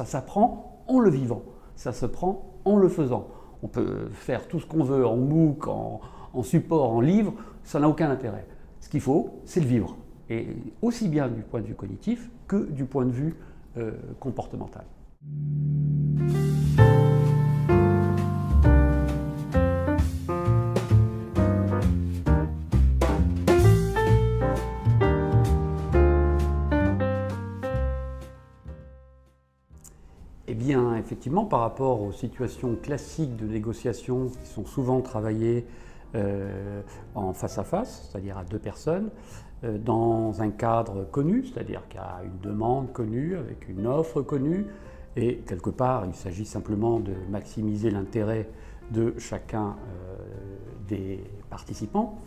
ça s'apprend en le vivant, ça se prend en le faisant. On peut faire tout ce qu'on veut en MOOC, en support, en livre, ça n'a aucun intérêt. Ce qu'il faut, c'est le vivre, et aussi bien du point de vue cognitif que du point de vue comportemental. Eh bien, effectivement, par rapport aux situations classiques de négociation qui sont souvent travaillées en face à face, c'est-à-dire à deux personnes, dans un cadre connu, c'est-à-dire qu'il y a une demande connue avec une offre connue, et quelque part, il s'agit simplement de maximiser l'intérêt de chacun des participants.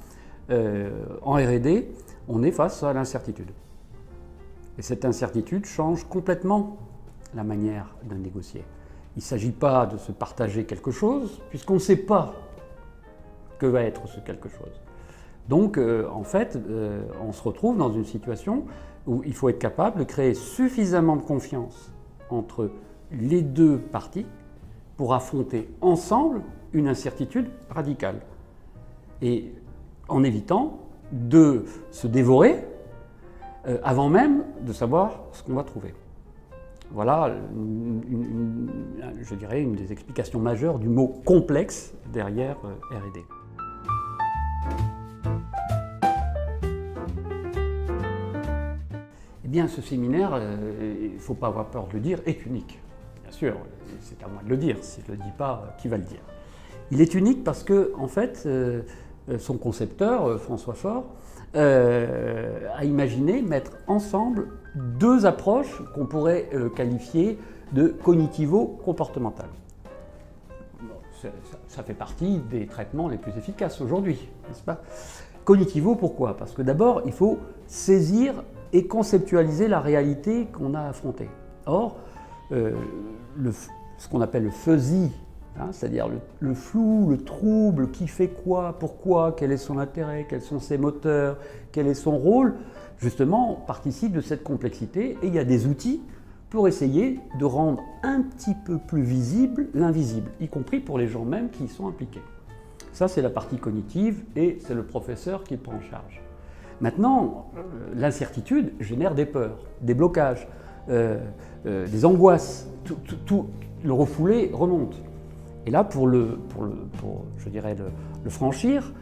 En R&D, on est face à l'incertitude. Et cette incertitude change complètement la manière de négocier. Il ne s'agit pas de se partager quelque chose, puisqu'on ne sait pas que va être ce quelque chose. Donc, en fait, on se retrouve dans une situation où il faut être capable de créer suffisamment de confiance entre les deux parties pour affronter ensemble une incertitude radicale. Et en évitant de se dévorer avant même de savoir ce qu'on va trouver. Voilà, je dirais, une des explications majeures du mot complexe derrière R&D. Eh bien, ce séminaire, il ne faut pas avoir peur de le dire, est unique. Bien sûr, c'est à moi de le dire. Si je ne le dis pas, qui va le dire? Il est unique parce que, en fait, son concepteur, François Faure, a imaginé mettre ensemble deux approches qu'on pourrait qualifier de cognitivo-comportementales. Ça fait partie des traitements les plus efficaces aujourd'hui, n'est-ce pas? Cognitivo, pourquoi? Parce que d'abord, il faut saisir et conceptualiser la réalité qu'on a affrontée. Or, ce qu'on appelle le fuzzy, c'est-à-dire le flou, le trouble, qui fait quoi, pourquoi, quel est son intérêt, quels sont ses moteurs, quel est son rôle, justement, participe de cette complexité, et il y a des outils pour essayer de rendre un petit peu plus visible l'invisible, y compris pour les gens même qui y sont impliqués. Ça, c'est la partie cognitive, et c'est le professeur qui le prend en charge. Maintenant, l'incertitude génère des peurs, des blocages, des angoisses, tout le refoulé remonte. Et là, pour je dirais, le franchir,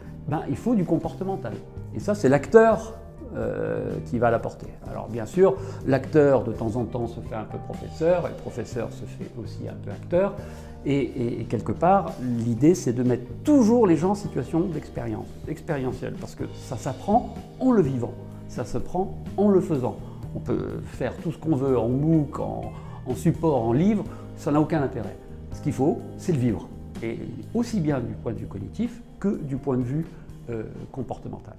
il faut du comportemental. Et ça, c'est l'acteur qui va l'apporter. Alors bien sûr, l'acteur, de temps en temps, se fait un peu professeur, et le professeur se fait aussi un peu acteur. Et quelque part, l'idée, c'est de mettre toujours les gens en situation d'expérience, expérientielle, parce que ça s'apprend en le vivant, ça se prend en le faisant. On peut faire tout ce qu'on veut en MOOC, en support, en livre, ça n'a aucun intérêt. Ce qu'il faut, c'est le vivre, et aussi bien du point de vue cognitif que du point de vue comportemental.